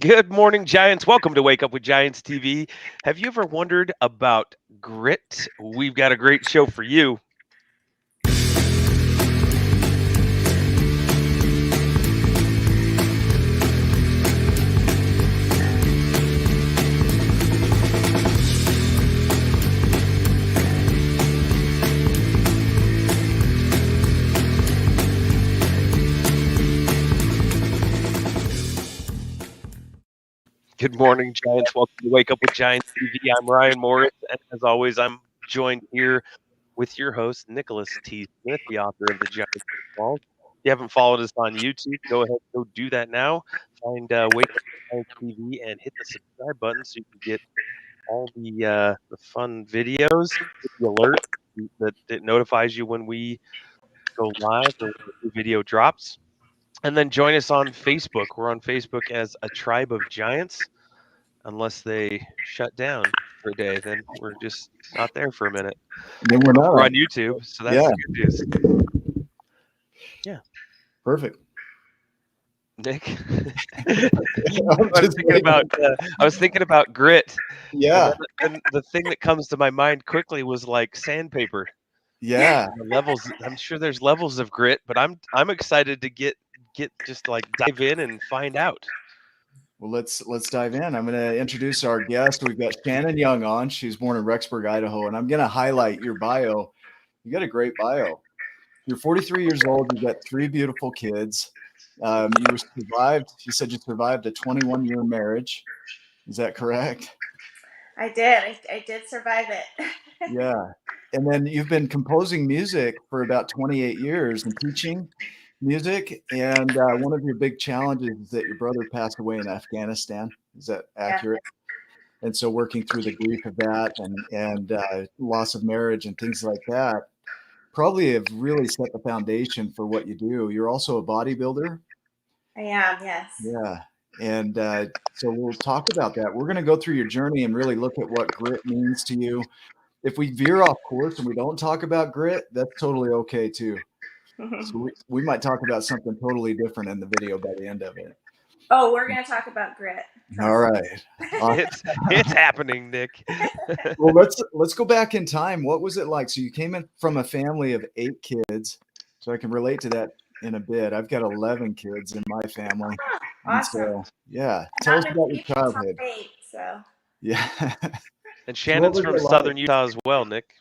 Good morning, Giants. Welcome to Wake Up with Giants TV. Have you ever wondered about grit? We've got a great show for you. Good morning, Giants. Welcome to Wake Up with Giants TV. I'm Ryan Morris, and as always, I'm joined here with your host, Nicholas T. Smith, the author of the Giants Football. If you haven't followed us on YouTube, go ahead and go do that now. Find Wake Up with Giants TV and hit the subscribe button so you can get all the fun videos, get the alert that it notifies you when we go live or when a new video drops. And then join us on Facebook. We're on Facebook as a Tribe of Giants. Unless they shut down for a day, then we're just not there for a minute. Then we're not We're on YouTube, so that's the good news. Yeah. Perfect. Nick, I was thinking about grit. Yeah. And the thing that comes to my mind quickly was like sandpaper. Yeah. The levels. I'm sure there's levels of grit, but I'm excited to get just like dive in and find out. Well, let's dive in. I'm going to introduce our guest. We've got Shannon Young on. She's born in Rexburg, Idaho, and I'm going to highlight your bio. You got a great bio. You're 43 years old. You've got 3 beautiful kids. You said you survived a 21-year marriage. Is that correct? I did. I did survive it. Yeah. And then you've been composing music for about 28 years and teaching music. And one of your big challenges is that your brother passed away in Afghanistan. Is that accurate? Yeah. And so working through the grief of that and loss of marriage and things like that probably have really set the foundation for what you do. You're also a bodybuilder. I am, yes. Yeah. And so we'll talk about that. We're going to go through your journey and really look at what grit means to you. If we veer off course and we don't talk about grit, that's totally okay too. So we might talk about something totally different in the video by the end of it. Oh, we're going to talk about grit. All right. It's happening, Nick. Well, let's go back in time. What was it like? So you came in from a family of 8 kids. So I can relate to that in a bit. I've got 11 kids in my family. Awesome. So, yeah. Tell us about your childhood. 8, so. Yeah. And Shannon's from Southern Utah as well, Nick.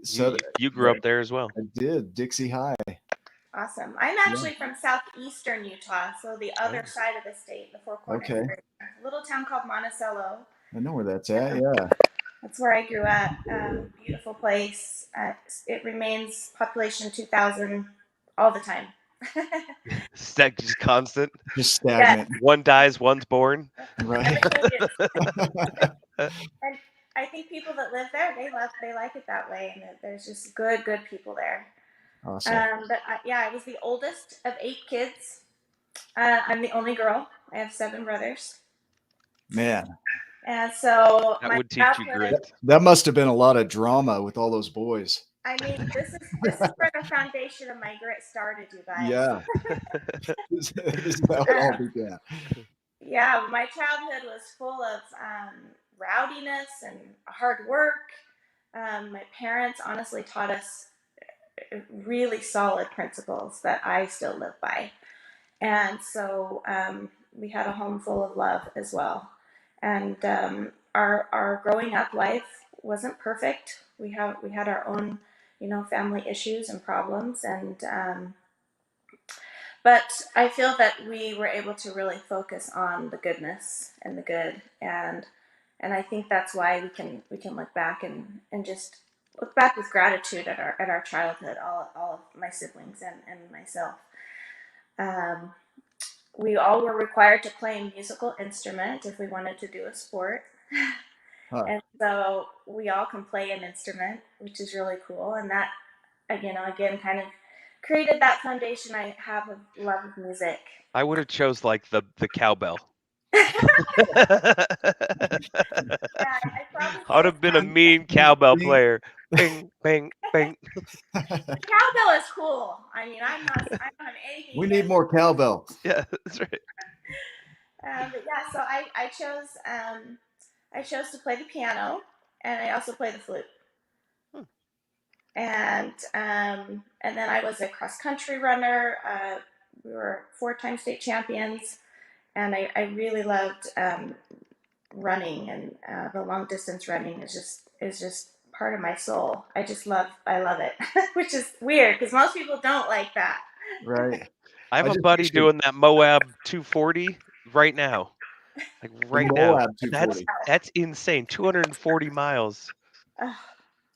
So you grew up there as well. I did. Dixie High. Awesome. I'm actually from southeastern Utah, so the other side of the state, the Four Corners. Okay. A little town called Monticello. I know where that's at, yeah. That's where I grew up. Beautiful place. It remains population 2,000 all the time. Just constant. Just stagnant. Yeah. One dies, one's born. Right. And I think people that live there, they like it that way, and there's just good people there. Awesome. But I was the oldest of 8 kids. I'm the only girl. I have 7 brothers. Man. And so that would teach you grit. That must have been a lot of drama with all those boys. I mean, this is where the foundation of my grit started, you guys. Yeah. This is how it all began. Yeah, my childhood was full of rowdiness and hard work. My parents honestly taught us really solid principles that I still live by. And so we had a home full of love as well. And our growing up life wasn't perfect. We had our own, family issues and problems, and but I feel that we were able to really focus on the goodness and the good, and I think that's why we can look back and just look back with gratitude at our childhood, all of my siblings and myself. We all were required to play a musical instrument if we wanted to do a sport. And so we all can play an instrument, which is really cool. And that, again, kind of created that foundation I have of love of music. I would have chose like the cowbell. I would have been a mean cowbell player. Bing, bing, bing. Cowbell is cool. I mean, I don't have anything. We need more cowbell. Yeah, that's right. But yeah, so I chose to play the piano, and I also play the flute. Hmm. And then I was a cross country runner. We were 4-time state champions, and I really loved running, and the long distance running is just part of my soul. I love it, which is weird because most people don't like that. Right. I have I a just buddy pictured doing that Moab 240 right now. Like the right now. Moab And 240. that's insane. 240 miles.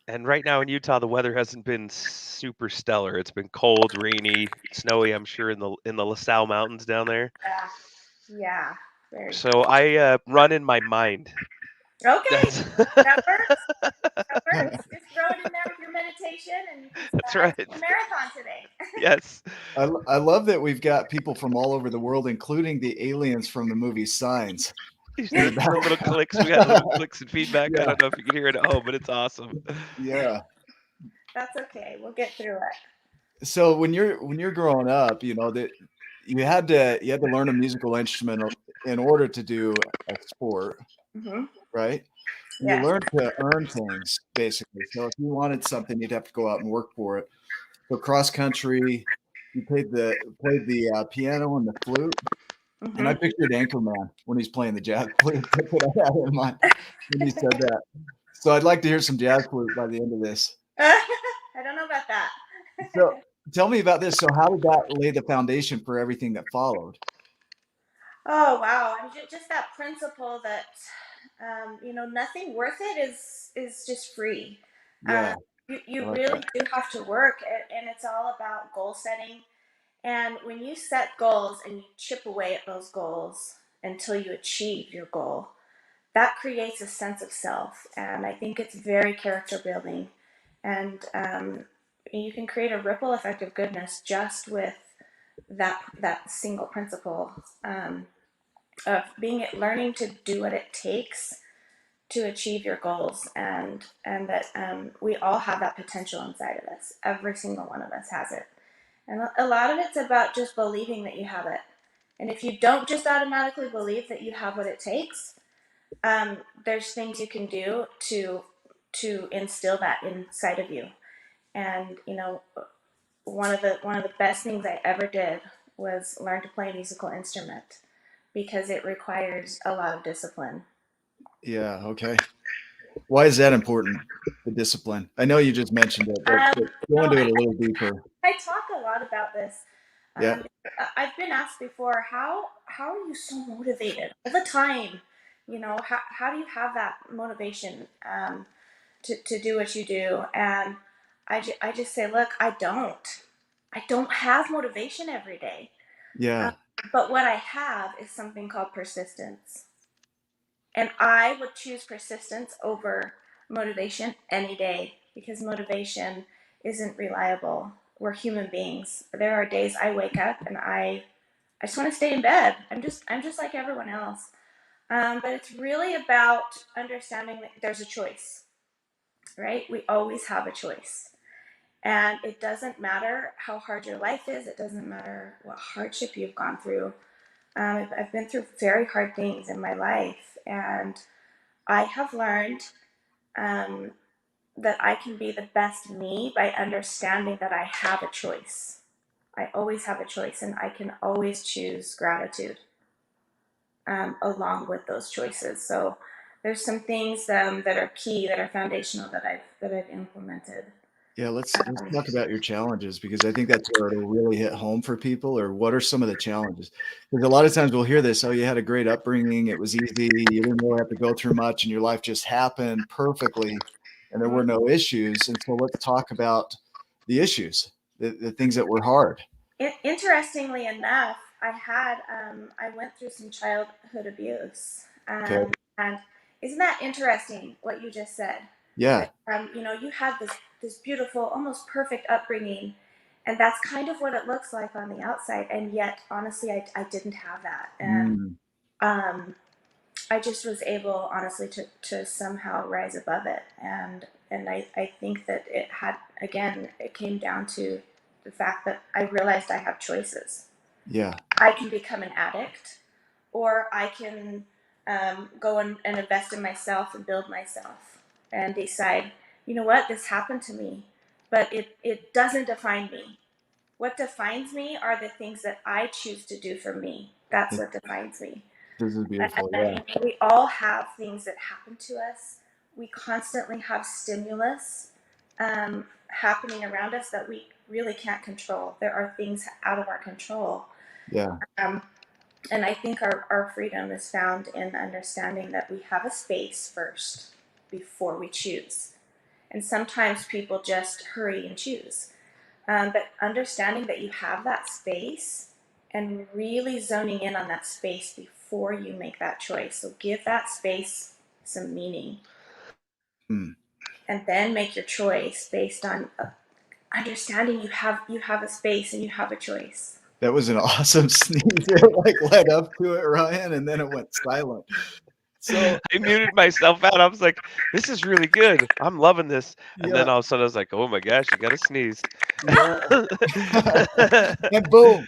And right now in Utah, the weather hasn't been super stellar. It's been cold, rainy, snowy, I'm sure in the LaSalle Mountains down there. Yeah, yeah, very So I run in my mind. true. Okay, That's that works. That works. Just throw it in there with your meditation, and you can that's right. do a marathon today. Yes. I love that we've got people from all over the world, including the aliens from the movie Signs. In the The little clicks. We got little clicks and feedback. I Yeah. don't know if you can hear it at home, but it's awesome. Yeah. That's okay. We'll get through it. So when you're growing up, you know that you had to learn a musical instrument in order to do a sport, Mm-hmm. right? You Yes. learn to earn things basically. So if you wanted something, you'd have to go out and work for it. So cross country, you played the piano and the flute, and I Mm-hmm. pictured Anchorman when he's playing the jazz flute. That's what I had in mind when you said that. So I'd like to hear some jazz flute by the end of this. I don't know about that. So tell me about this. So how did that lay the foundation for everything that followed? Oh wow! And just that principle that nothing worth it is just free. Um, Yeah, I you like really that. do have to work, and it's all about goal setting. And when you set goals and you chip away at those goals until you achieve your goal, that creates a sense of self. And I think it's very character building. And you can create a ripple effect of goodness just with that single principle of learning to do what it takes to achieve your goals, and that we all have that potential inside of us. Every single one of us has it, and a lot of it's about just believing that you have it. And if you don't just automatically believe that you have what it takes, there's things you can do to instill that inside of you. And one of the best things I ever did was learn to play a musical instrument because it requires a lot of discipline. Yeah, okay. Why is that important? The discipline. I know you just mentioned it, but go into it a little deeper. I talk a lot about this. Yeah, Um, I've been asked before, how are you so motivated all the time? How do you have that motivation to do what you do? And I just say, look, I don't have motivation every day. Um, yeah, but what I have is something called persistence. And I would choose persistence over motivation any day because motivation isn't reliable. We're human beings. There are days I wake up and I just want to stay in bed. I'm just like everyone else. But it's really about understanding that there's a choice, right? We always have a choice. And it doesn't matter how hard your life is, it doesn't matter what hardship you've gone through. I've been through very hard things in my life, and I have learned um, that I can be the best me by understanding that I have a choice. I always have a choice, and I can always choose gratitude along with those choices. So there's some things that are key, that are foundational, that I've implemented. yeah. Let's Um, talk about your challenges because I think that's where it'll really hit home for people. Or what are some of the challenges? Because a lot of times we'll hear this: "Oh, you had a great upbringing. It was easy. You didn't really have to go through much, and your life just happened perfectly, and there were no issues." And so let's talk about the issues, the things that were hard. Interestingly enough, I went through some childhood abuse, Okay. and isn't that interesting what you just said? Yeah. That you had this beautiful, almost perfect upbringing, and that's kind of what it looks like on the outside. And yet, honestly, I didn't have that, and Mm, um, I just was able, honestly, to somehow rise above it. And I think that it came down to the fact that I realized I have choices. yeah. I can become an addict, or I can go and invest in myself and build myself and decide, you know what, this happened to me, but it doesn't define me. What defines me are the things that I choose to do for me. That's what defines me. This is beautiful. And Yeah. we all have things that happen to us. We constantly have stimulus happening around us that we really can't control. There are things out of our control. Yeah. Um, and I think our freedom is found in understanding that we have a space first before we choose. And sometimes people just hurry and choose. But understanding that you have that space and really zoning in on that space before you make that choice. So give that space some meaning, Hmm. and then make your choice based on understanding you have a space and you have a choice. That was an awesome sneeze. It like led up to it, Ryan, and then it went silent. So I muted myself out. I was like, "This is really good. I'm loving this." And yeah, then all of a sudden, I was like, "Oh my gosh, you got to sneeze." yeah. And boom.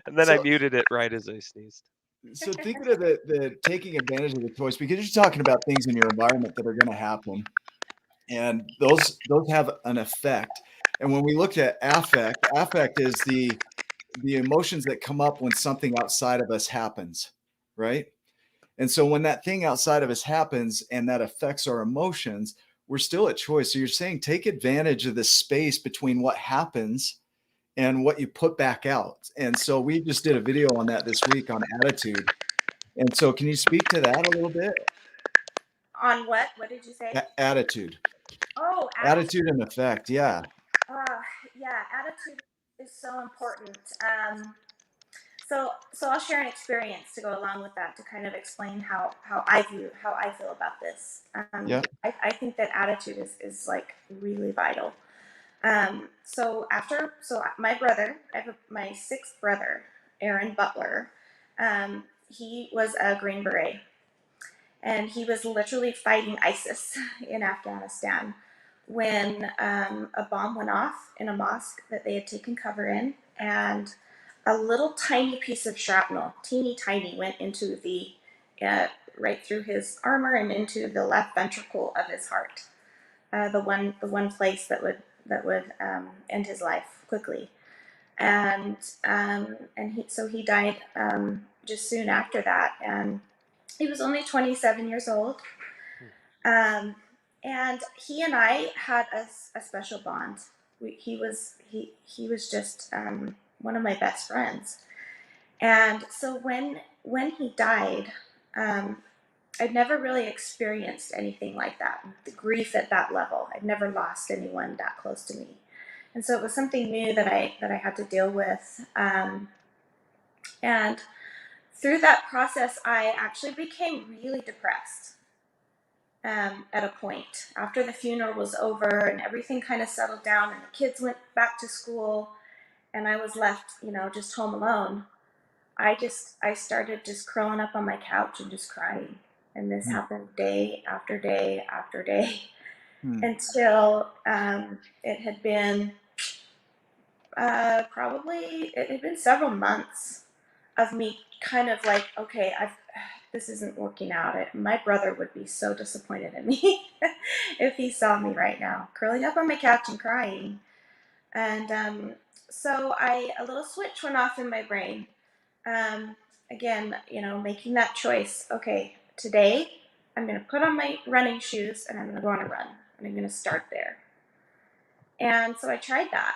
And then I So muted it right as I sneezed. so thinking of the taking advantage of the choice, because you're talking about things in your environment that are going to happen, and those have an effect. And when we look at affect is the emotions that come up when something outside of us happens, right? And so when that thing outside of us happens and that affects our emotions, we're still at choice. So you're saying take advantage of the space between what happens and what you put back out. And so we just did a video on that this week on attitude. And so can you speak to that a little bit? On what? What did you say? Attitude. Oh, attitude. Attitude and effect. Yeah. Uh, yeah, attitude is so important. So I'll share an experience to go along with that to kind of explain how I feel about this. Yeah. I think that attitude is like really vital. So my brother, my sixth brother, Aaron Butler. He was a Green Beret, and he was literally fighting ISIS in Afghanistan when a bomb went off in a mosque that they had taken cover in, and a little tiny piece of shrapnel, teeny tiny, went into the uh, right through his armor and into the left ventricle of his heart, the one place that would end his life quickly, and he died just soon after that, and he was only 27 years old. Um, and he and I had a special bond. He was just one of my best friends. And so when he died, um, I'd never really experienced anything like that. The grief at that level. I'd never lost anyone that close to me, and so it was something new that I had to deal with. And through that process, I actually became really depressed. At a point after the funeral was over and everything kind of settled down and the kids went back to school and I was left, just home alone. I started just curling up on my couch and just crying. And this Hmm. happened day after day after day Hmm. until it had been probably it had been several months of me kind of like, okay, this isn't working out. My brother would be so disappointed in me if he saw me right now, curling up on my couch and crying. And so a little switch went off in my brain. Um, Again, making that choice. Okay, today I'm going to put on my running shoes and I'm going to go on a run and I'm going to start there. And so I tried that.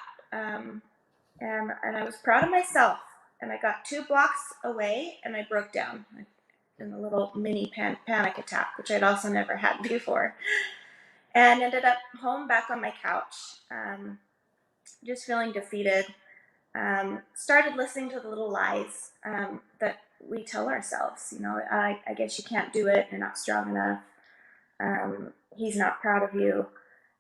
And I was proud of myself. And I got 2 blocks away and I broke down in a little mini panic attack, which I'd also never had before, and ended up home back on my couch, just feeling defeated. Started listening to the little lies that we tell ourselves. I guess you can't do it. You're not strong enough. He's not proud of you.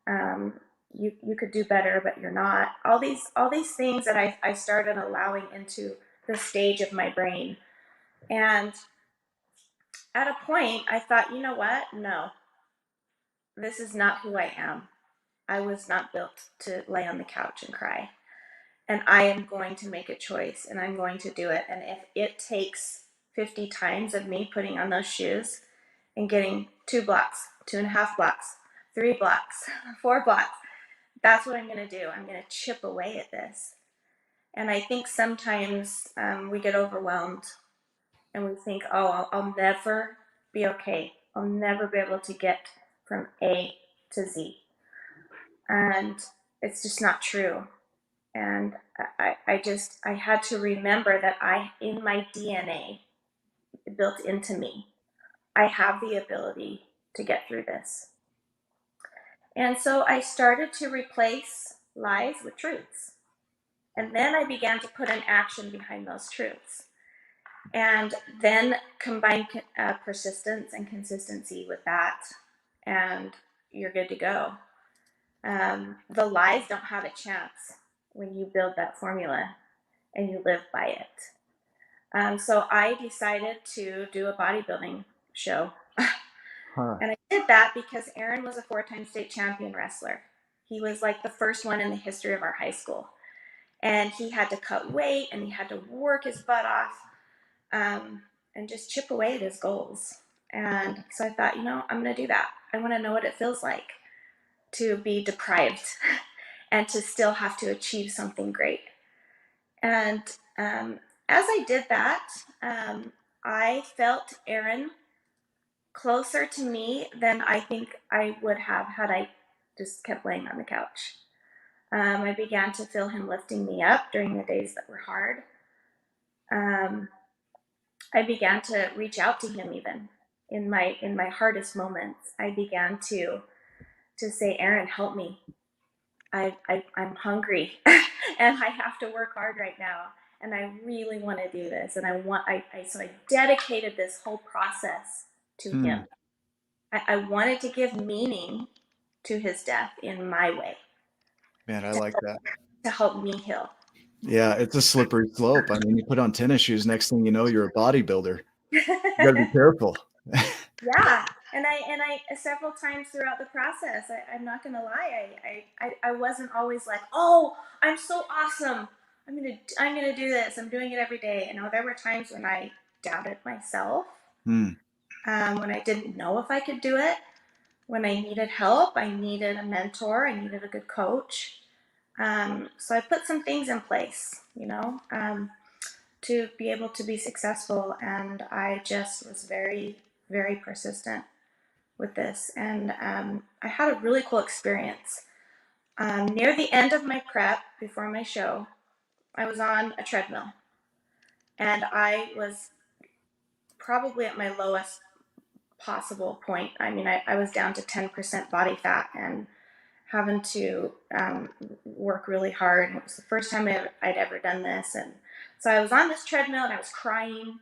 Um, you could do better, but you're not. All these things that I started allowing into the stage of my brain. And at a point, I thought, you know what? No, this is not who I am. I was not built to lay on the couch and cry. And I am going to make a choice and I'm going to do it. And if it takes 50 times of me putting on those shoes and getting 2 blocks, 2.5 blocks, 3 blocks, 4 blocks. That's what I'm going to do. I'm going to chip away at this. And I think sometimes we get overwhelmed and we think, oh, I'll never be okay. I'll never be able to get from A to Z. And it's just not true. And I had to remember that in my DNA, built into me, I have the ability to get through this. And so I started to replace lies with truths. And then I began to put an action behind those truths. And then combine persistence and consistency with that, and you're good to go. The lies don't have a chance when you build that formula and you live by it. So I decided to do a bodybuilding show. And I did that because Aaron was a 4-time state champion wrestler. He was like the first one in the history of our high school. And he had to cut weight and he had to work his butt off and just chip away at his goals. And so I thought, I'm going to do that. I want to know what it feels like to be deprived and to still have to achieve something great. And as I did that, I felt Aaron closer to me than I think I would have had I just kept laying on the couch. I began to feel him lifting me up during the days that were hard. I began to reach out to him even in my hardest moments. I began to say, Aaron, help me. I'm hungry and I have to work hard right now. And I really want to do this. And so I dedicated this whole process to him. I wanted to give meaning to his death in my way. Man, I like that. To help me heal. Yeah, it's a slippery slope. I mean, you put on tennis shoes, next thing you know, you're a bodybuilder. You gotta be careful. Yeah. And I several times throughout the process, I'm not gonna lie, I wasn't always like, oh, I'm so awesome. I'm gonna do this. I'm doing it every day. There were times when I doubted myself, when I didn't know if I could do it, when I needed help, I needed a mentor, I needed a good coach. So I put some things in place, to be able to be successful. And I just was very, very persistent with this. And I had a really cool experience. Near the end of my prep, before my show, I was on a treadmill. And I was probably at my lowest possible point. I mean, I was down to 10% body fat and having to work really hard. And it was the first time I'd ever done this. And so I was on this treadmill and I was crying.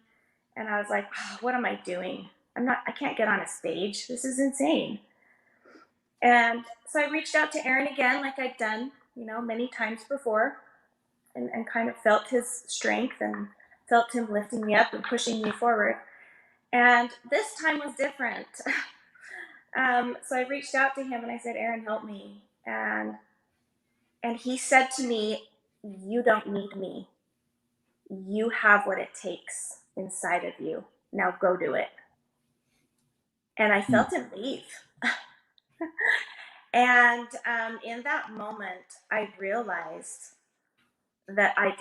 And I was like, oh, what am I doing? I can't get on a stage. This is insane. And so I reached out to Aaron again, like I'd done, many times before, and kind of felt his strength and felt him lifting me up and pushing me forward. And this time was different. So I reached out to him and I said, Aaron, help me. And he said to me, you don't need me. You have what it takes inside of you. Now go do it. And I felt him leave. And in that moment, I realized that I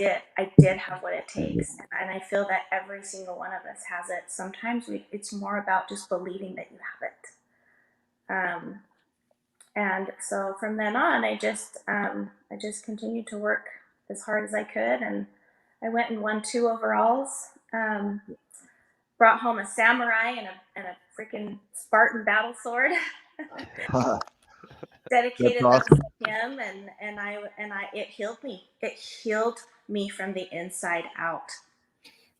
did have what it takes. And I feel that every single one of us has it. Sometimes it's more about just believing that you have it. And so from then on, I just continued to work as hard as I could. And I went and won 2 overalls, brought home a samurai and a freaking Spartan battle sword. Dedicated those to him, and it healed me. It healed me from the inside out.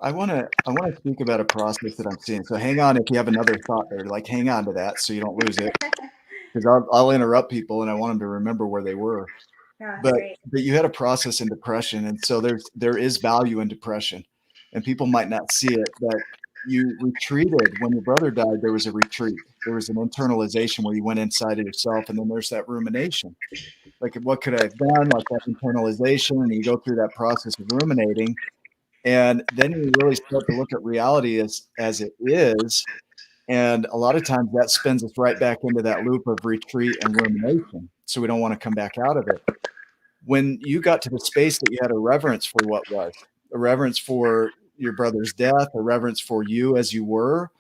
I want to speak about a process that I'm seeing. So hang on, if you have another thought there, like hang on to that so you don't lose it, because I'll interrupt people and I want them to remember where they were. Yeah, but great. you had a process in depression, and so there is value in depression, and people might not see it, but you retreated when your brother died. There was a retreat. There was an internalization where you went inside of yourself, and then there's that rumination. Like, what could I have done? Like that internalization, and you go through that process of ruminating. And then you really start to look at reality as it is. And a lot of times that spins us right back into that loop of retreat and rumination. So we don't want to come back out of it. When you got to the space that you had a reverence for what was, a reverence for your brother's death, a reverence for you as you were,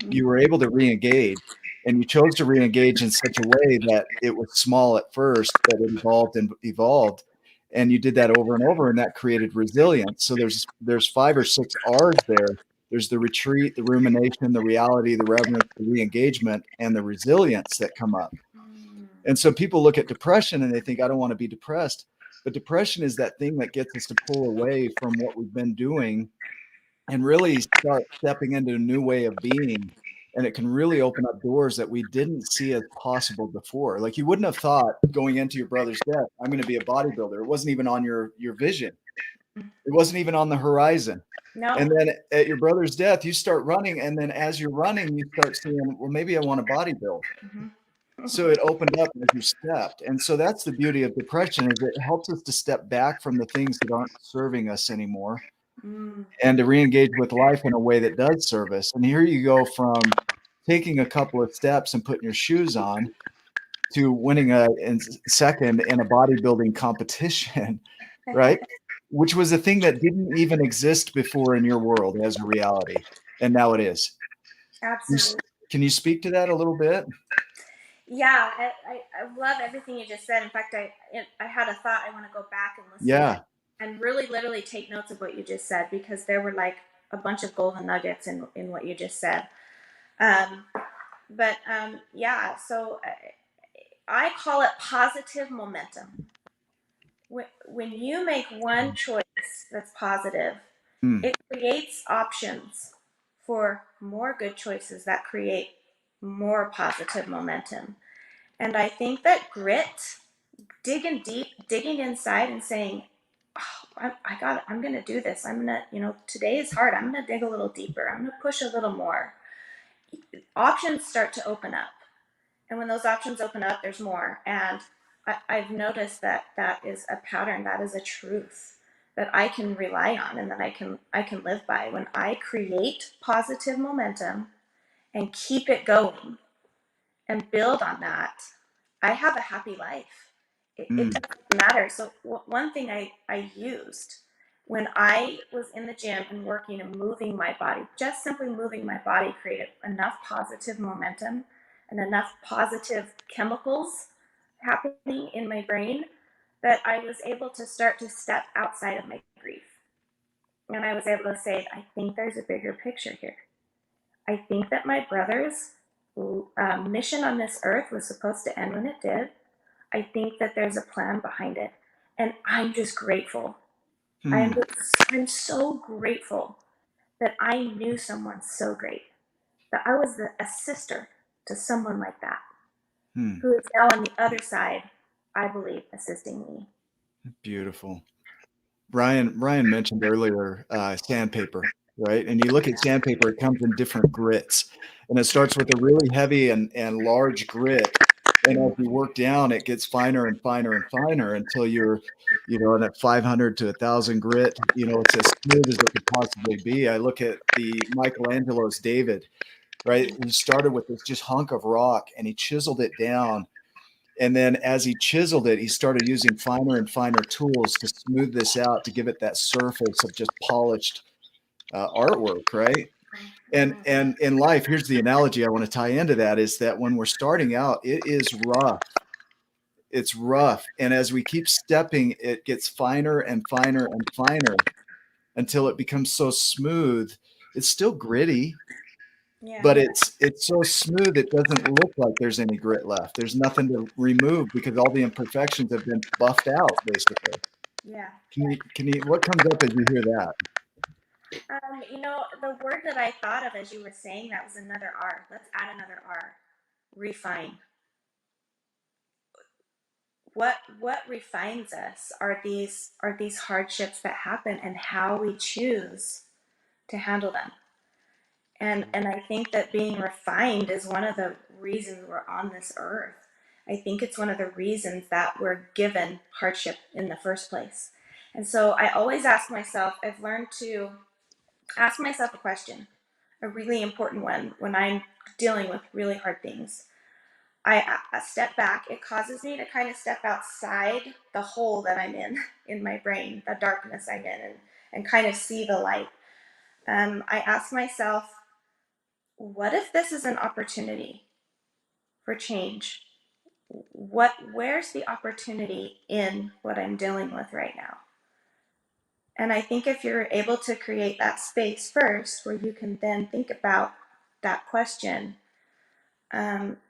you were able to re-engage. And you chose to re-engage in such a way that it was small at first, but it evolved and evolved. And you did that over and over, and that created resilience. So there's 5 or 6 R's there. There's the retreat, the rumination, the reality, the reverence, the re-engagement, and the resilience that come up. And so people look at depression and they think, I don't want to be depressed. But depression is that thing that gets us to pull away from what we've been doing and really start stepping into a new way of being. And it can really open up doors that we didn't see as possible before. Like you wouldn't have thought going into your brother's death, I'm going to be a bodybuilder. It wasn't even on your vision. It wasn't even on the horizon. No. And then at your brother's death, you start running. And then as you're running, you start seeing, well, maybe I want to bodybuild. So it opened up as you stepped. And so that's the beauty of depression, is it helps us to step back from the things that aren't serving us anymore and to re-engage with life in a way that does serve us. And here you go from taking a couple of steps and putting your shoes on to winning second in a bodybuilding competition, right? Which was a thing that didn't even exist before in your world as a reality. And now it is. Absolutely. Can you speak to that a little bit? Yeah, I love everything you just said. In fact, I had a thought. I want to go back and listen Yeah. and really literally take notes of what you just said, because there were like a bunch of golden nuggets in what you just said. Yeah, so I call it positive momentum. When you make one choice that's positive, it creates options for more good choices that create more positive momentum. And I think that grit, digging deep, digging inside and saying, oh, I got it. I'm going to do this. I'm going to, today is hard. I'm going to dig a little deeper. I'm going to push a little more. Options start to open up. And when those options open up, there's more. And I've noticed that that is a pattern, that is a truth that I can rely on and that I can live by. When I create positive momentum and keep it going and build on that, I have a happy life. It doesn't matter. So one thing I used when I was in the gym and working and moving my body, just simply moving my body created enough positive momentum and enough positive chemicals happening in my brain that I was able to start to step outside of my grief. And I was able to say, I think there's a bigger picture here. I think that my brother's mission on this earth was supposed to end when it did. I think that there's a plan behind it. And I'm just grateful. I'm so grateful that I knew someone so great, that I was a sister to someone like that, who is now on the other side, I believe, assisting me. Beautiful. Ryan mentioned earlier sandpaper, right? And you look at sandpaper, it comes in different grits. And it starts with a really heavy and large grit. And as you work down, it gets finer and finer and finer until you're, in that 500 to 1,000 grit. It's as smooth as it could possibly be. I look at the Michelangelo's David, right? He started with this just hunk of rock and he chiseled it down. And then as he chiseled it, he started using finer and finer tools to smooth this out, to give it that surface of just polished artwork, right? And in life, here's the analogy I want to tie into that, is that when we're starting out, it is rough. It's rough. And as we keep stepping, it gets finer and finer and finer until it becomes so smooth. It's still gritty, but it's so smooth it doesn't look like there's any grit left. There's nothing to remove because all the imperfections have been buffed out, basically. Yeah. Can you what comes up as you hear that? The word that I thought of as you were saying that was another R. Let's add another R. Refine. What refines us are these hardships that happen and how we choose to handle them. And I think that being refined is one of the reasons we're on this earth. I think it's one of the reasons that we're given hardship in the first place. And so I always ask myself, I've learned to ask myself a question, a really important one when I'm dealing with really hard things. I step back. It causes me to kind of step outside the hole that I'm in my brain, the darkness I'm in, and kind of see the light. I ask myself, what if this is an opportunity for change? Where's the opportunity in what I'm dealing with right now? And I think if you're able to create that space first where you can then think about that question,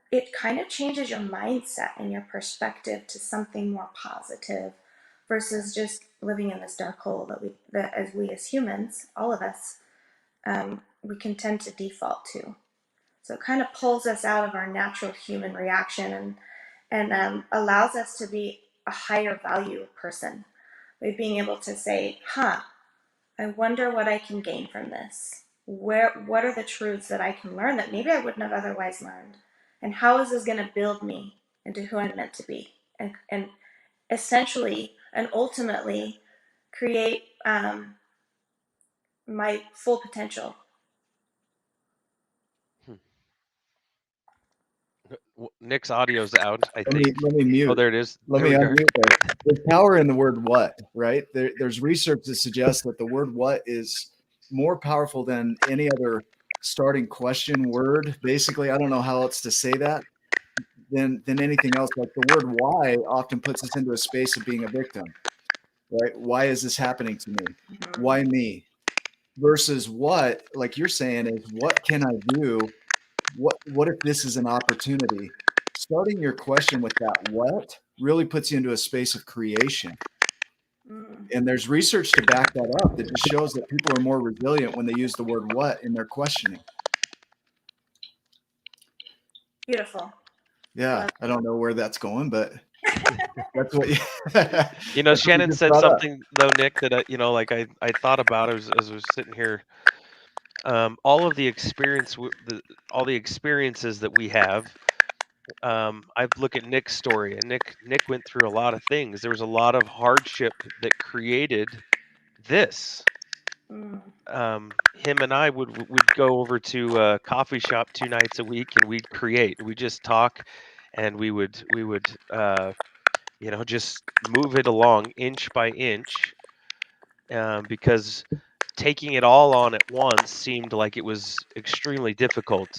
it kind of changes your mindset and your perspective to something more positive versus just living in this dark hole that as we as humans, all of us, we can tend to default to. So it kind of pulls us out of our natural human reaction and allows us to be a higher value person by being able to say, I wonder what I can gain from this. What are the truths that I can learn that maybe I wouldn't have otherwise learned? And how is this going to build me into who I'm meant to be? And essentially and ultimately create my full potential. Nick's audio's out, I Let think. me mute. Oh, there it is. Let There me we go. unmute there. There's power in the word what, right? There's research that suggests that the word what is more powerful than any other starting question word. Basically, I don't know how else to say that than anything else. Like the word why often puts us into a space of being a victim, right? Why is this happening to me? Why me? Versus what, like you're saying, is what can I do? What if this is an opportunity? Starting your question with that what really puts you into a space of creation. And there's research to back that up that just shows that people are more resilient when they use the word what in their questioning. Beautiful. Yeah, I don't know where that's going, but that's what Shannon said something though, Nick, that I thought about as I was sitting here. All of the all the experiences that we have. I look at Nick's story, and Nick went through a lot of things. There was a lot of hardship that created this. Him and I would go over to a coffee shop 2 nights a week, and we'd create. We just talk, and we would just move it along inch by inch, because taking it all on at once seemed like it was extremely difficult.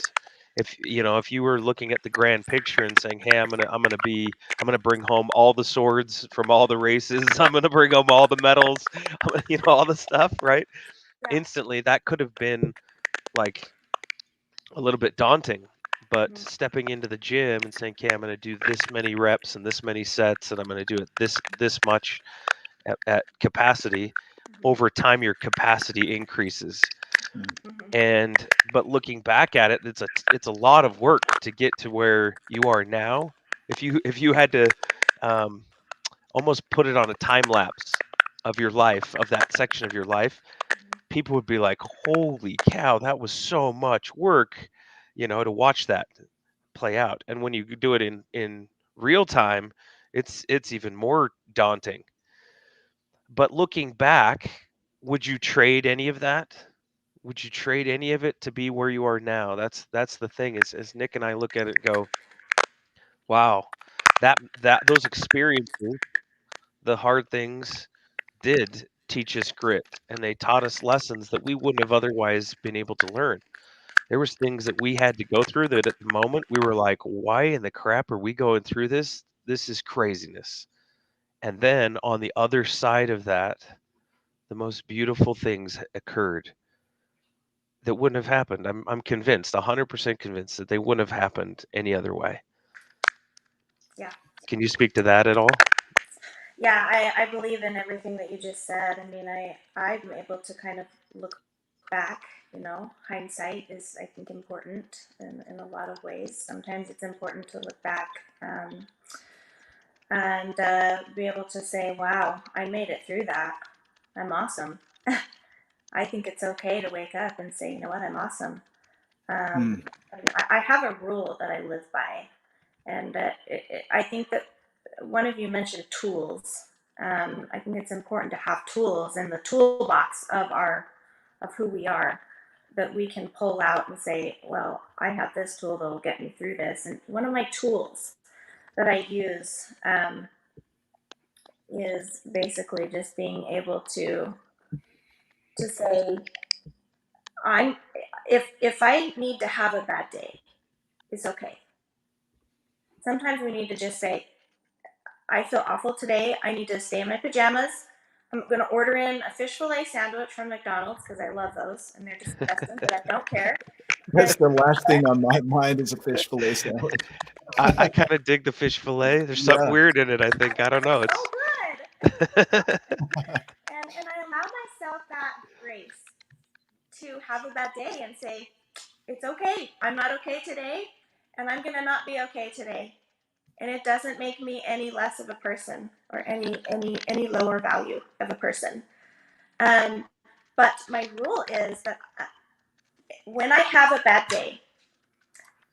If you were looking at the grand picture and saying, "Hey, I'm gonna bring home all the swords from all the races. I'm gonna bring home all the medals. All the stuff," right? Yeah. Instantly, that could have been like a little bit daunting. But stepping into the gym and saying, "Okay, I'm going to do this many reps and this many sets, and I'm going to do it this much at capacity." Over time, your capacity increases. But looking back at it, it's a lot of work to get to where you are now. If you had to almost put it on a time lapse of your life, of that section of your life, people would be like, "Holy cow, that was so much work," to watch that play out. And when you do it in real time, it's even more daunting. But looking back, would you trade any of that? Would you trade any of it to be where you are now? That's the thing. Is as Nick and I look at it and go, wow, that those experiences, the hard things, did teach us grit, and they taught us lessons that we wouldn't have otherwise been able to learn. There was things that we had to go through that at the moment we were like, why in the crap are we going through this? This is craziness. And then on the other side of that, the most beautiful things occurred that wouldn't have happened. I'm convinced, 100% convinced that they wouldn't have happened any other way. Yeah. Can you speak to that at all? Yeah, I believe in everything that you just said. I mean, I'm able to kind of look back. Hindsight is, I think, important in a lot of ways. Sometimes it's important to look back and be able to say, wow, I made it through that. I'm awesome. I think it's okay to wake up and say, you know what, I'm awesome. I have a rule that I live by. And I think that one of you mentioned tools. I think it's important to have tools in the toolbox of who we are that we can pull out and say, well, I have this tool that will get me through this. And one of my tools that I use is basically just being able to say, I'm if I need to have a bad day, it's okay. Sometimes we need to just say, I feel awful today. I need to stay in my pajamas. I'm going to order in a fish fillet sandwich from McDonald's because I love those and they're disgusting, but I don't care. That's the last thing on my mind is a fish fillet sandwich. I kind of dig the fish fillet. There's something Yeah. weird in it, I think. I don't know. It's so It's good. And I allow myself that grace to have a bad day and say, it's okay. I'm not okay today, and I'm gonna not be okay today. And it doesn't make me any less of a person or any lower value of a person. Um, but my rule is that when I have a bad day,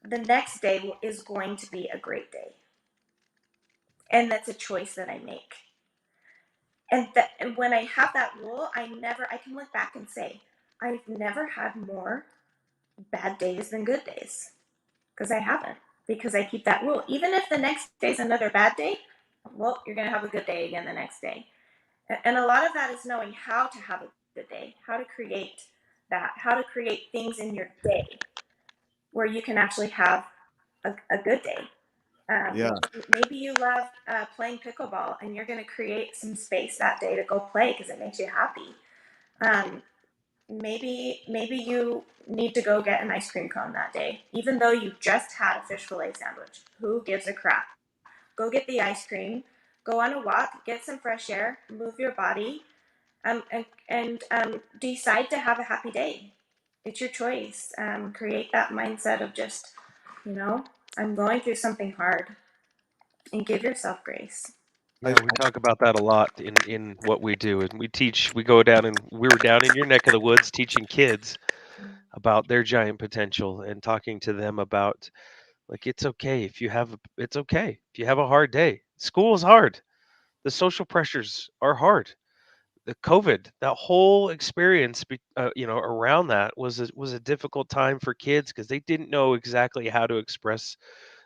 the next day is going to be a great day, and that's a choice that I make. And when I have that rule, I can look back and say, I've never had more bad days than good days because I haven't, because I keep that rule. Even if the next day is another bad day, well, you're going to have a good day again the next day. And a lot of that is knowing how to have a good day, how to create that, how to create things in your day where you can actually have a good day. Yeah. Maybe you love playing pickleball and you're going to create some space that day to go play because it makes you happy. Um, maybe you need to go get an ice cream cone that day, even though you just had a fish fillet sandwich. Who gives a crap? Go get the ice cream, go on a walk, get some fresh air, move your body, and decide to have a happy day. It's your choice. Create that mindset of just, you know, I'm going through something hard, and give yourself grace. Yeah, we talk about that a lot in what we do, and we go down and we were down in your neck of the woods teaching kids about their giant potential and talking to them about like it's okay if you have a hard day. School is hard. The social pressures are hard. The COVID, that whole experience, around that was a difficult time for kids because they didn't know exactly how to express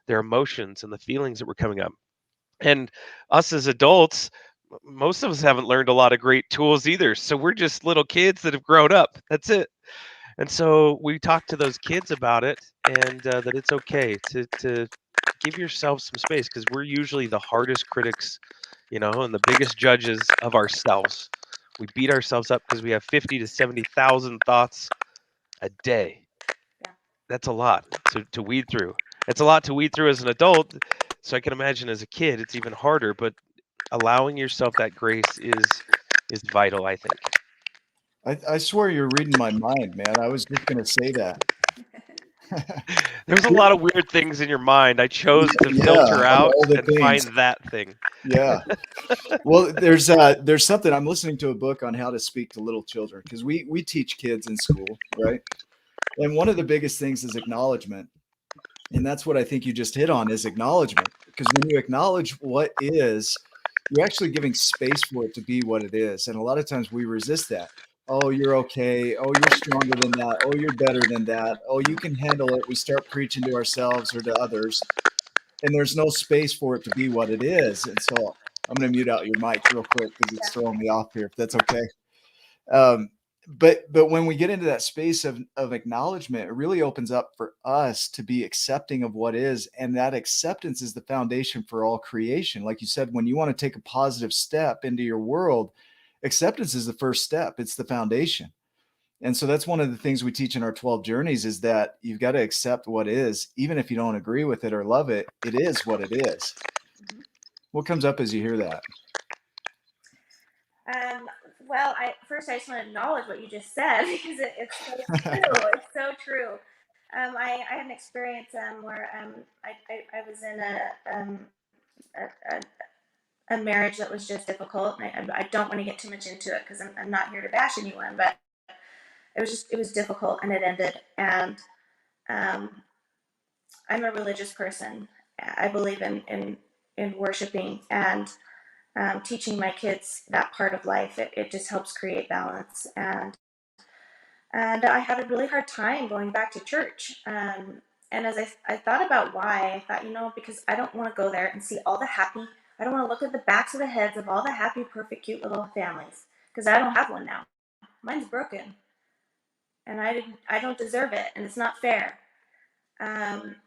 their emotions and the feelings that were coming up. And us as adults, most of us haven't learned a lot of great tools either. So we're just little kids that have grown up. That's it. And so we talk to those kids about it, and that it's okay to give yourself some space because we're usually the hardest critics, and the biggest judges of ourselves. We beat ourselves up because we have 50 to 70,000 thoughts a day. Yeah. That's a lot to weed through. It's a lot to weed through as an adult. So I can imagine as a kid, it's even harder. But allowing yourself that grace is vital, I think. I swear you're reading my mind, man. I was just gonna say that. There's a lot of weird things in your mind. I chose to Yeah, filter of out all the and things. find that thing. Yeah. Well, there's something I'm listening to a book on how to speak to little children because we teach kids in school, right? And one of the biggest things is acknowledgement. And that's what I think you just hit on is acknowledgement. Because when you acknowledge what is, you're actually giving space for it to be what it is. And a lot of times we resist that. Oh, you're okay. Oh, you're stronger than that. Oh, you're better than that. Oh, you can handle it. We start preaching to ourselves or to others. And there's no space for it to be what it is. And so I'm going to mute out your mic real quick because it's throwing me off here, if that's okay. Um, but when we get into that space of acknowledgement, it really opens up for us to be accepting of what is, and that acceptance is the foundation for all creation. Like you said, when you want to take a positive step into your world, acceptance is the first step. It's the foundation. And so that's one of the things we teach in our 12 journeys is that you've got to accept what is, even if you don't agree with it or love it, it is what it is. What comes up as you hear that? Well, I just want to acknowledge what you just said because it's so true. It's so true. I had an experience where I was in a marriage that was just difficult. I don't want to get too much into it because I'm not here to bash anyone, but it was difficult and it ended. And um, I'm a religious person. I believe in worshiping, and teaching my kids that part of life. It just helps create balance. And I had a really hard time going back to church. And as I thought about why, I thought, because I don't want to go there and see all the happy, I don't want to look at the backs of the heads of all the happy, perfect, cute little families, because I don't have one now. Mine's broken, and I don't deserve it, and it's not fair. Um,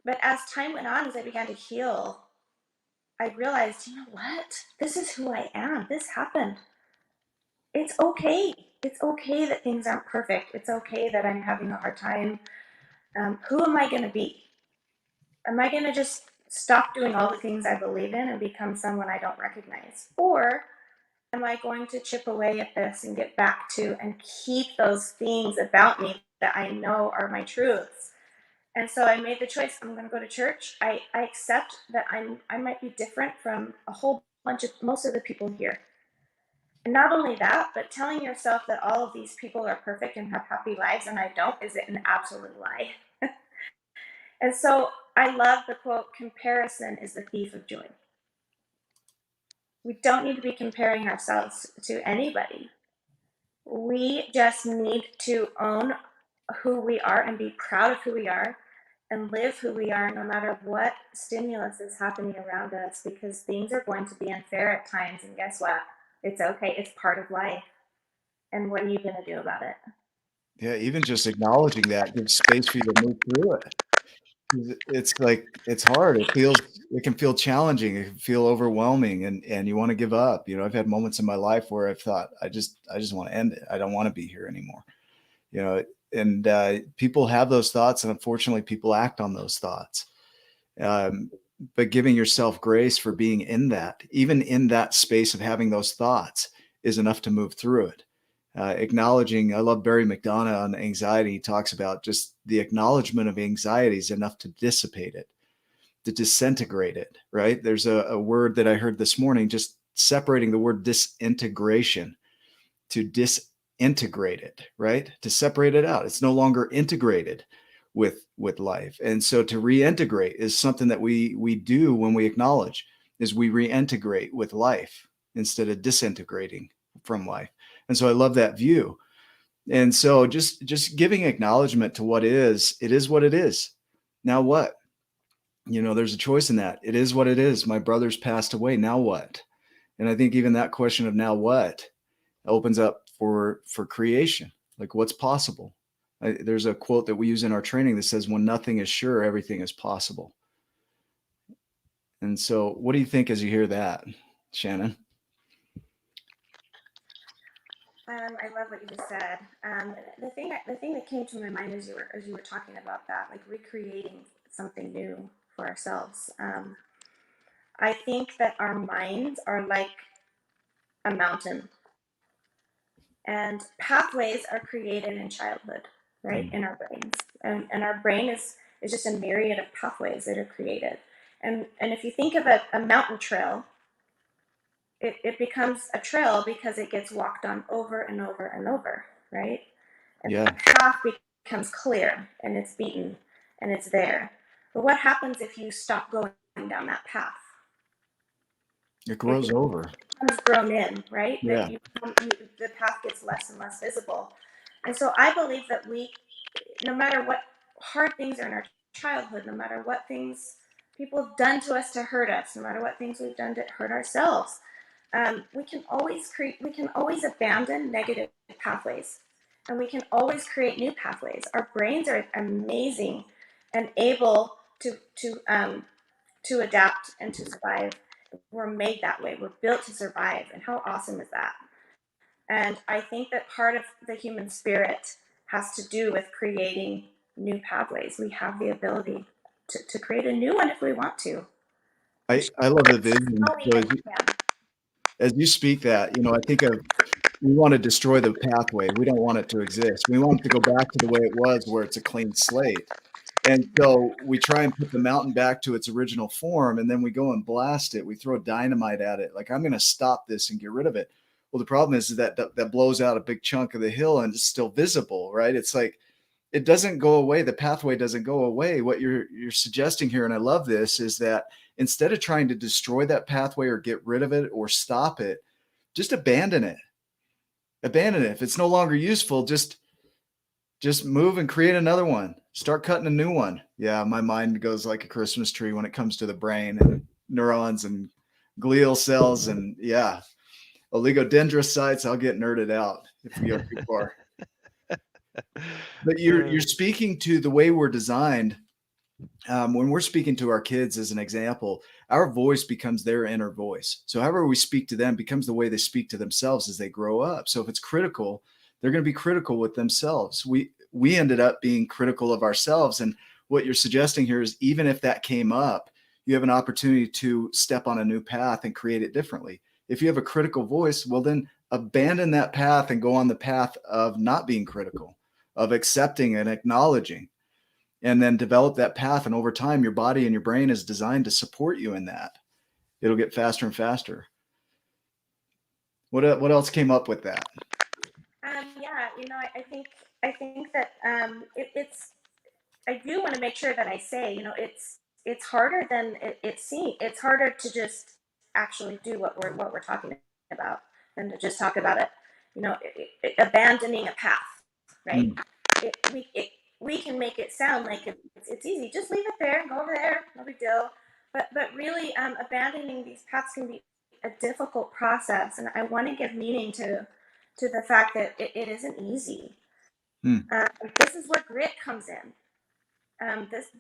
but as time went on, as I began to heal, I realized, you know what? This is who I am. This happened. It's okay. It's okay that things aren't perfect. It's okay that I'm having a hard time. Who am I going to be? Am I going to just stop doing all the things I believe in and become someone I don't recognize? Or am I going to chip away at this and get back to and keep those things about me that I know are my truths? And so I made the choice. I'm going to go to church. I accept that I might be different from a whole bunch of most of the people here. And not only that, but telling yourself that all of these people are perfect and have happy lives and I don't is an absolute lie. And so I love the quote, comparison is the thief of joy. We don't need to be comparing ourselves to anybody. We just need to own who we are and be proud of who we are and live who we are no matter what stimulus is happening around us, because things are going to be unfair at times. And guess what? It's okay. It's part of life. And what are you going to do about it? Yeah, even just acknowledging that gives space for you to move through it. It's like, it's hard. It can feel challenging. It can feel overwhelming, and you want to give up. I've had moments in my life where I've thought, I just want to end it. I don't want to be here anymore. And people have those thoughts, and unfortunately people act on those thoughts. But giving yourself grace for being in that, even in that space of having those thoughts, is enough to move through it. Acknowledging, I love Barry McDonough on anxiety. He talks about just the acknowledgement of anxiety is enough to dissipate it, to disintegrate it, right? There's a word that I heard this morning, just separating the word disintegration to disintegrate it, right? To separate it out. It's no longer integrated with life. And so to reintegrate is something that we do when we acknowledge, is we reintegrate with life instead of disintegrating from life. And so I love that view. And so just giving acknowledgement to what is, it is what it is. Now what? There's a choice in that. It is what it is. My brother's passed away. Now what? And I think even that question of now what opens up for creation, like what's possible. There's a quote that we use in our training that says, when nothing is sure, everything is possible. And so what do you think as you hear that, Shannon? I love what you just said. The thing that came to my mind as you were talking about that, like recreating something new for ourselves. I think that our minds are like a mountain, and pathways are created in childhood, right, in our brains, and our brain is just a myriad of pathways that are created. And if you think of a mountain trail, it becomes a trail because it gets walked on over and over and over, right? And Yeah, that path becomes clear and it's beaten and it's there. But what happens if you stop going down that path? it It grows over. becomes grown in, right? Yeah. The path gets less and less visible. And so I believe that no matter what hard things are in our childhood, no matter what things people have done to us to hurt us, no matter what things we've done to hurt ourselves, we can always abandon negative pathways, and we can always create new pathways. Our brains are amazing and able to adapt and to survive. We're made that way. We're built to survive, and how awesome is that? And I think that part of the human spirit has to do with creating new pathways. We have the ability to create a new one if we want to. I love the vision. Only So if we can. as you speak that, I think of, we want to destroy the pathway. We don't want it to exist. We want it to go back to the way it was, where it's a clean slate. And so we try and put the mountain back to its original form, and then we go and blast it. We throw dynamite at it. Like, I'm going to stop this and get rid of it. Well, the problem is that blows out a big chunk of the hill and it's still visible, right? It's like, it doesn't go away. The pathway doesn't go away. What you're suggesting here, and I love this, is that instead of trying to destroy that pathway or get rid of it or stop it, just abandon it. Abandon it. If it's no longer useful, just move and create another one. Start cutting a new one. Yeah, my mind goes like a Christmas tree when it comes to the brain and neurons and glial cells and oligodendrocytes. I'll get nerded out if we go too far. But you're speaking to the way we're designed. When we're speaking to our kids, as an example, our voice becomes their inner voice. So however we speak to them becomes the way they speak to themselves as they grow up. So if it's critical, they're going to be critical with themselves. We ended up being critical of ourselves. And what you're suggesting here is, even if that came up, you have an opportunity to step on a new path and create it differently. If you have a critical voice, well, then abandon that path and go on the path of not being critical, of accepting and acknowledging, and then develop that path. And over time, your body and your brain is designed to support you in that. It'll get faster and faster. What else came up with that? Yeah, I think that it's I do want to make sure that I say, it's harder than it seems. It's harder to just actually do what we're talking about than to just talk about it. Abandoning a path, right? Mm. It, we it, we can make it sound like it's easy. Just leave it there and go over there. No big deal. But really, abandoning these paths can be a difficult process, and I want to give meaning to the fact that it isn't easy. Mm. This is where grit comes in.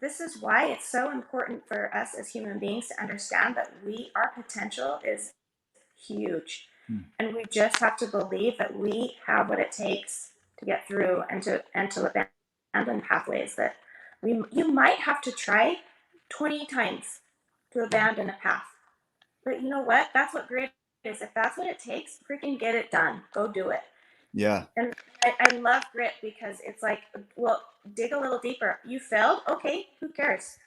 This is why it's so important for us as human beings to understand that our potential is huge, Mm. and we just have to believe that we have what it takes to get through and to abandon pathways that you might have to try 20 times to abandon a path. But you know what? That's what grit is. If that's what it takes, freaking get it done. Go do it. Yeah. And I love grit because it's like, well, dig a little deeper. You failed? Okay, who cares?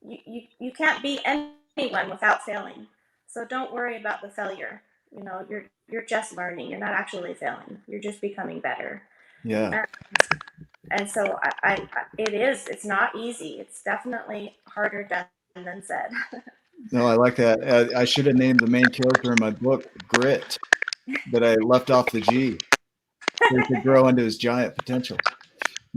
You can't be anyone without failing. So don't worry about the failure. You're just learning. You're not actually failing. You're just becoming better. Yeah. And so it's not easy. It's definitely harder done than said. No, I like that. I should have named the main character in my book Grit, but I left off the G so he could grow into his giant potential.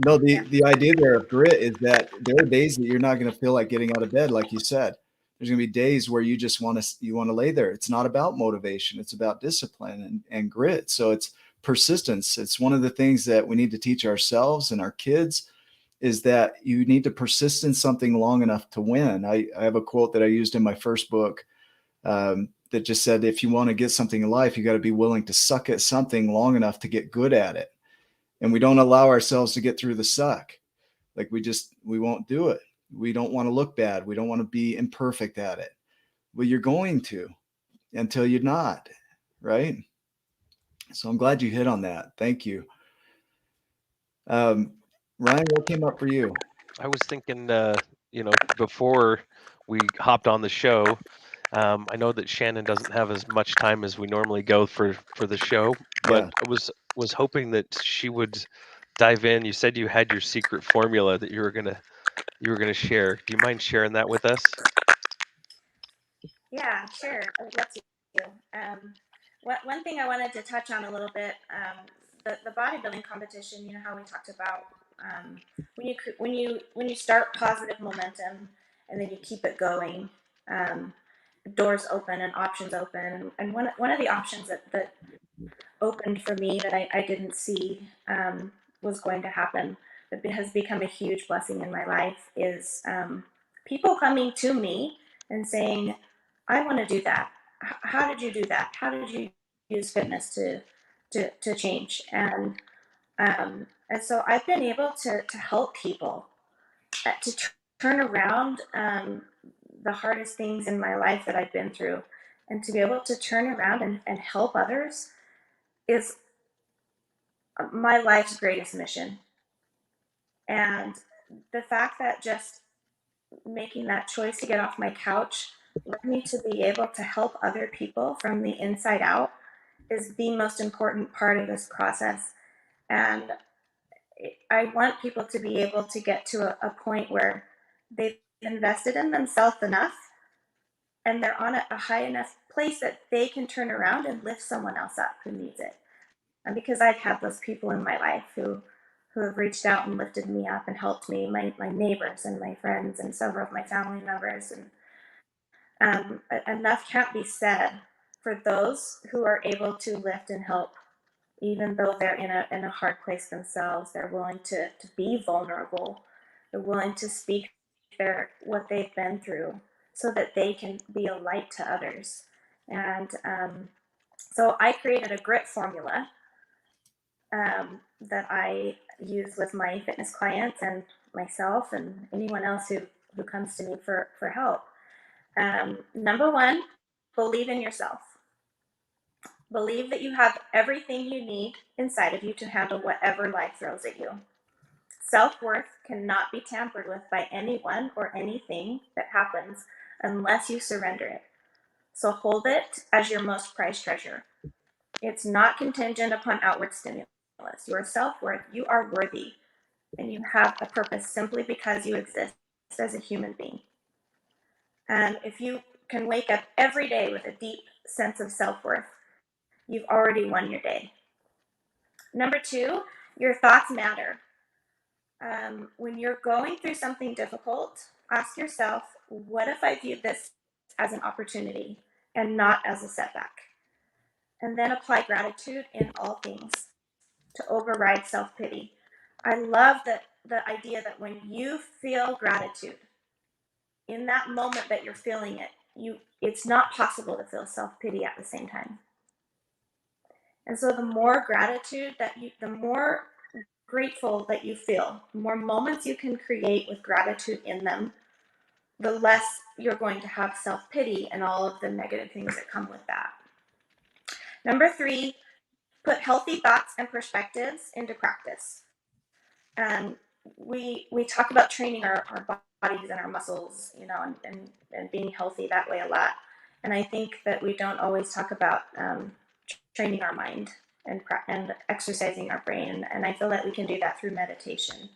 No, Yeah. the idea there of grit is that there are days that you're not going to feel like getting out of bed, like you said. There's going to be days where you just want to lay there. It's not about motivation. It's about discipline and grit. So it's persistence. It's one of the things that we need to teach ourselves and our kids, is that you need to persist in something long enough to win. I have a quote that I used in my first book that just said, if you want to get something in life, you got to be willing to suck at something long enough to get good at it. And we don't allow ourselves to get through the suck. Like we won't do it. We don't want to look bad. We don't want to be imperfect at it. Well, you're going to until you're not, right? So I'm glad you hit on that. Thank you. Ryan, what came up for you? I was thinking, before we hopped on the show, I know that Shannon doesn't have as much time as we normally go for the show, but Yeah. I was hoping that she would dive in. You said you had your secret formula that you were gonna share. Do you mind sharing that with us? Yeah, sure. I would love to. One thing I wanted to touch on a little bit, the bodybuilding competition. You know how we talked about, when you start positive momentum and then you keep it going, um, doors open and options open. And one of the options that opened for me that I didn't see, was going to happen, that has become a huge blessing in my life, is people coming to me and saying, I want to do that. How did you do that? How did you use fitness to change? And so I've been able to help people, to turn around, the hardest things in my life that I've been through, and to be able to turn around and help others is my life's greatest mission. And the fact that just making that choice to get off my couch led me to be able to help other people from the inside out is the most important part of this process. And I want people to be able to get to a point where they've invested in themselves enough and they're on a high enough place that they can turn around and lift someone else up who needs it. And because I've had those people in my life who have reached out and lifted me up and helped me, my neighbors and my friends and several of my family members, and enough can't be said for those who are able to lift and help, even though they're in a hard place themselves. They're willing to be vulnerable. They're willing to speak what they've been through so that they can be a light to others. And so I created a grit formula that I use with my fitness clients and myself and anyone else who comes to me for help. Number one, believe in yourself. Believe that you have everything you need inside of you to handle whatever life throws at you. Self-worth cannot be tampered with by anyone or anything that happens unless you surrender it. So hold it as your most prized treasure. It's not contingent upon outward stimulus. Your self-worth, you are worthy, and you have a purpose simply because you exist as a human being. And if you can wake up every day with a deep sense of self-worth, you've already won your day. Number two, your thoughts matter. When you're going through something difficult, ask yourself, what if I viewed this as an opportunity and not as a setback? And then apply gratitude in all things to override self-pity. I love the idea that when you feel gratitude, in that moment that you're feeling it, it's not possible to feel self-pity at the same time. And so the more gratitude the more grateful that you feel, the more moments you can create with gratitude in them, the less you're going to have self-pity and all of the negative things that come with that. Number three, put healthy thoughts and perspectives into practice. We talk about training our bodies and our muscles, and being healthy that way a lot. And I think that we don't always talk about training our mind and exercising our brain. And I feel that we can do that through meditation.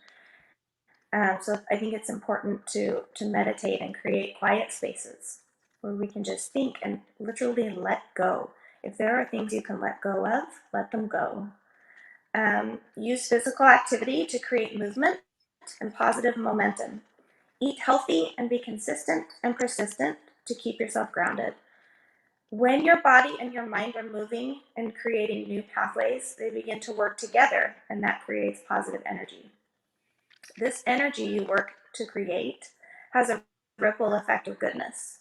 So I think it's important to meditate and create quiet spaces where we can just think and literally let go. If there are things you can let go of, let them go. Use physical activity to create movement and positive momentum. Eat healthy and be consistent and persistent to keep yourself grounded. When your body and your mind are moving and creating new pathways, they begin to work together, and that creates positive energy. This energy you work to create has a ripple effect of goodness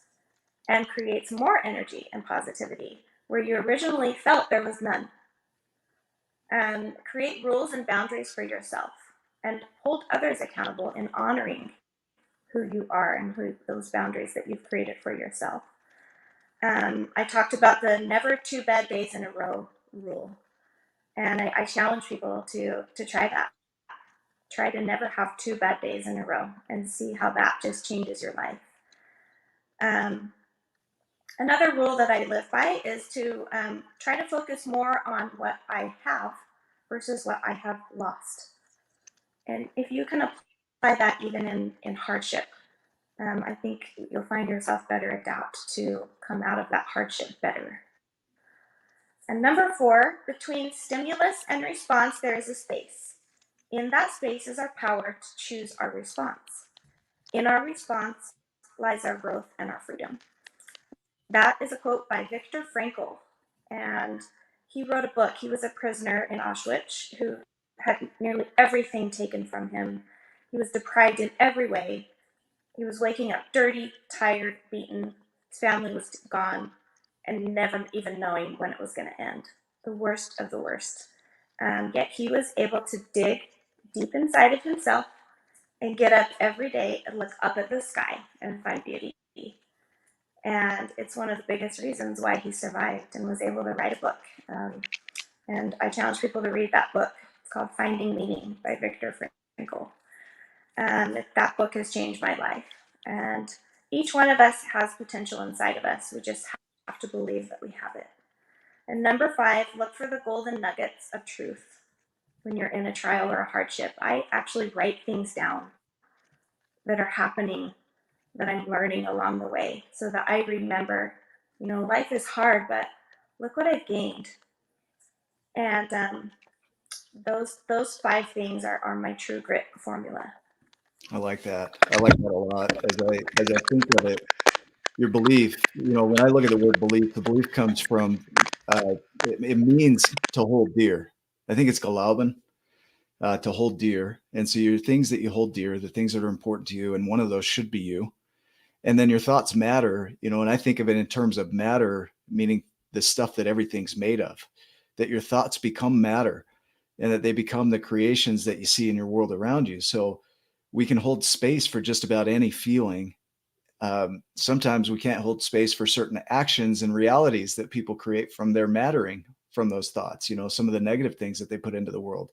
and creates more energy and positivity where you originally felt there was none. Create rules and boundaries for yourself and hold others accountable in honoring who you are and those boundaries that you've created for yourself. I talked about the never 2 bad days in a row rule, and I challenge people to try that. Try to never have 2 bad days in a row and see how that just changes your life. Another rule that I live by is to try to focus more on what I have versus what I have lost. And if you can apply that even in hardship, I think you'll find yourself better adapt to come out of that hardship better. And number 4, between stimulus and response, there is a space. In that space is our power to choose our response. In our response lies our growth and our freedom. That is a quote by Viktor Frankl. And he wrote a book. He was a prisoner in Auschwitz who had nearly everything taken from him. He was deprived in every way. He was waking up dirty, tired, beaten. His family was gone, and never even knowing when it was going to end. The worst of the worst. Yet he was able to dig deep inside of himself and get up every day and look up at the sky and find beauty. And it's one of the biggest reasons why he survived and was able to write a book. And I challenge people to read that book. It's called Finding Meaning by Viktor Frankl. That book has changed my life. And each one of us has potential inside of us. We just have to believe that we have it. And number 5, look for the golden nuggets of truth when you're in a trial or a hardship. I actually write things down that are happening that I'm learning along the way, so that I remember, life is hard, but look what I've gained. And those 5 things are my true grit formula. I like that. I like that a lot. As I think of it, your belief. When I look at the word belief, the belief comes from. It means to hold dear. I think it's Galauban, to hold dear. And so your things that you hold dear, the things that are important to you, and one of those should be you. And then your thoughts matter. And I think of it in terms of matter, meaning the stuff that everything's made of. That your thoughts become matter, and that they become the creations that you see in your world around you. So we can hold space for just about any feeling. Sometimes we can't hold space for certain actions and realities that people create from their mattering from those thoughts, some of the negative things that they put into the world.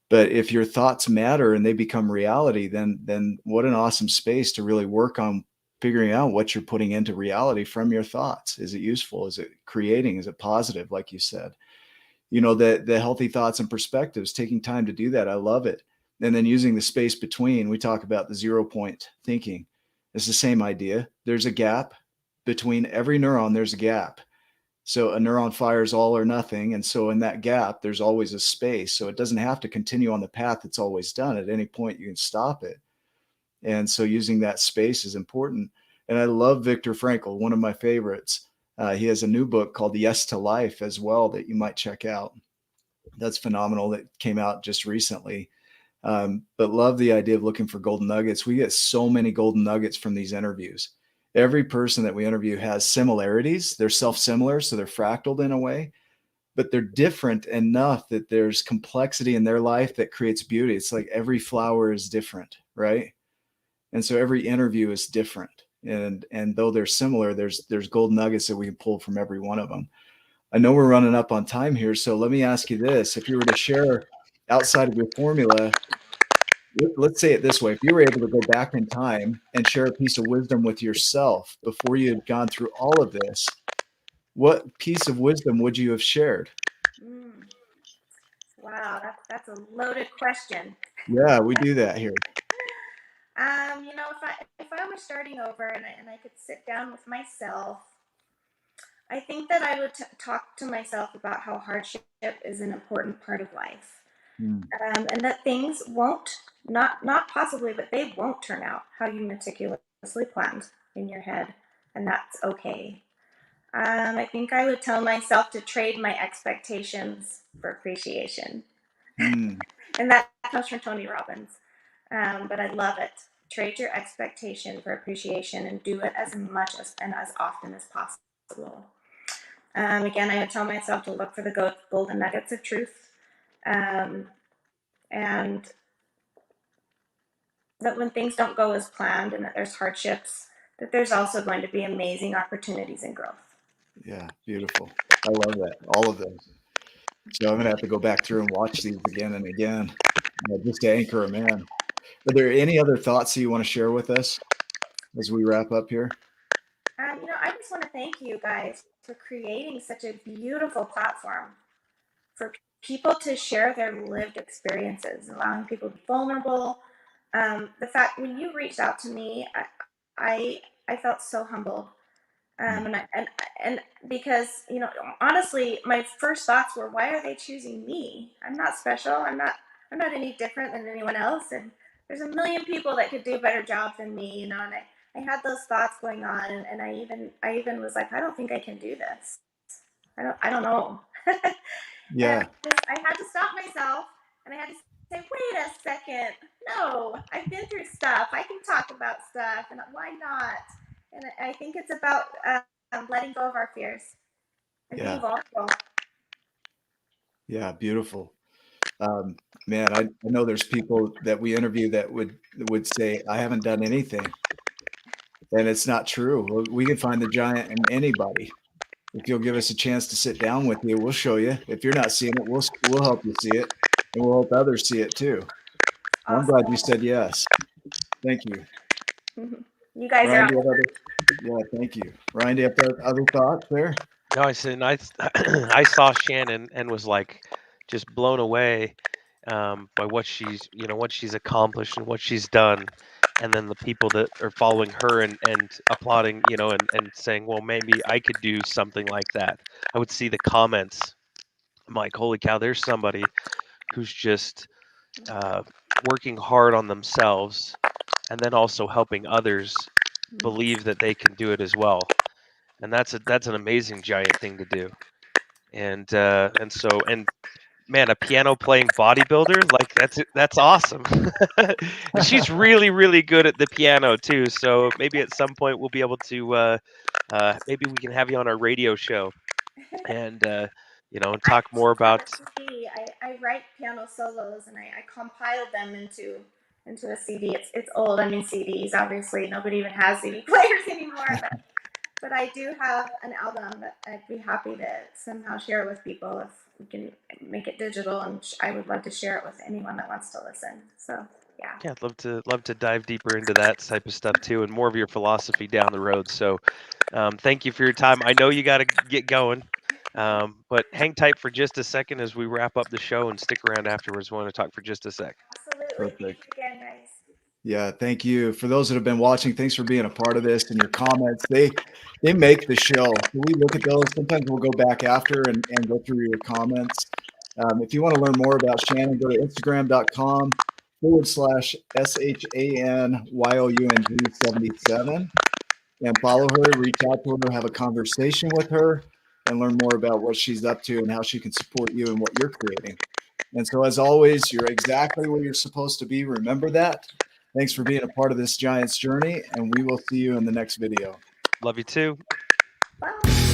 But if your thoughts matter and they become reality, then what an awesome space to really work on figuring out what you're putting into reality from your thoughts. Is it useful? Is it creating? Is it positive? Like you said, the healthy thoughts and perspectives, taking time to do that. I love it. And then using the space between, we talk about the 0-point thinking. It's the same idea. There's a gap between every neuron. There's a gap. So a neuron fires all or nothing. And so in that gap, there's always a space. So it doesn't have to continue on the path it's always done. At any point, you can stop it. And so using that space is important. And I love Viktor Frankl, one of my favorites. He has a new book called Yes to Life as well that you might check out. That's phenomenal. That came out just recently. But love the idea of looking for golden nuggets. We get so many golden nuggets from these interviews. Every person that we interview has similarities. They're self-similar, so they're fractaled in a way, but they're different enough that there's complexity in their life that creates beauty. It's like every flower is different, right? And so every interview is different. And though they're similar, there's gold nuggets that we can pull from every one of them. I know we're running up on time here, so let me ask you this. If you were to share outside of your formula, let's say it this way. If you were able to go back in time and share a piece of wisdom with yourself before you had gone through all of this, what piece of wisdom would you have shared? Wow, that's a loaded question. Yeah, we do that here. If I was starting over and I could sit down with myself, I think that I would talk to myself about how hardship is an important part of life, and that things won't, not possibly, but they won't turn out how you meticulously planned in your head, and that's okay. I think I would tell myself to trade my expectations for appreciation. Mm. And that comes from Tony Robbins. But I love it. Trade your expectation for appreciation and do it as much and as often as possible. Again, I would tell myself to look for the golden nuggets of truth. And that when things don't go as planned and that there's hardships, that there's also going to be amazing opportunities and growth. Yeah, beautiful. I love that. All of those. So I'm going to have to go back through and watch these again and again, just to anchor them in. Are there any other thoughts that you want to share with us as we wrap up here? I just want to thank you guys for creating such a beautiful platform for people to share their lived experiences, allowing people to be vulnerable. The fact when you reached out to me, I felt so humbled, and because honestly, my first thoughts were, why are they choosing me? I'm not special. I'm not any different than anyone else, and there's a million people that could do a better job than me, and I had those thoughts going on, and I even was like, I don't think I can do this. I don't know. And Yeah. I had to stop myself and I had to say, wait a second. No, I've been through stuff. I can talk about stuff, and why not? And I think it's about letting go of our fears and being Yeah. vulnerable. Yeah. Beautiful. Man, I know there's people that we interview that would say, I haven't done anything. And it's not true. We can find the giant in anybody. If you'll give us a chance to sit down with you, we'll show you. If you're not seeing it, we'll help you see it, and we'll help others see it too. I'm Awesome. glad you said yes. Thank you. You guys Ryan, are do you have thank you. Ryan, do you have other thoughts there? No, I said, and I saw Shannon and was like just blown away by what she's accomplished and what she's done. and then the people that are following her and applauding, and saying, well, maybe I could do something like that. I would see the comments. I'm like, holy cow, there's somebody who's just working hard on themselves and then also helping others believe that they can do it as well. And that's an amazing giant thing to do. And man, a piano playing bodybuilder, like that's awesome. And she's really, really good at the piano too. So maybe at some point we'll be able to maybe we can have you on our radio show and talk I more have about. a CD. I write piano solos and I compiled them into a CD. It's old. I mean, CDs. Obviously, nobody even has CD players anymore. But I do have an album that I'd be happy to somehow share with people if we can make it digital. And I would love to share it with anyone that wants to listen. So yeah. Yeah, I'd love to dive deeper into that type of stuff too, and more of your philosophy down the road. So, thank you for your time. I know you got to get going, but hang tight for just a second as we wrap up the show, and stick around afterwards. We want to talk for just a sec. Absolutely. Thank Perfect. you again, guys. Yeah, thank you. For those that have been watching, thanks for being a part of this and your comments. They make the show. So we look at those. Sometimes we'll go back after and go through your comments. If you want to learn more about Shannon, go to Instagram.com/SHANYOUNG77 and follow her, reach out to her, have a conversation with her, and learn more about what she's up to and how she can support you and what you're creating. And so, as always, you're exactly where you're supposed to be. Remember that. Thanks for being a part of this Giants journey, and we will see you in the next video. Love you too. Bye.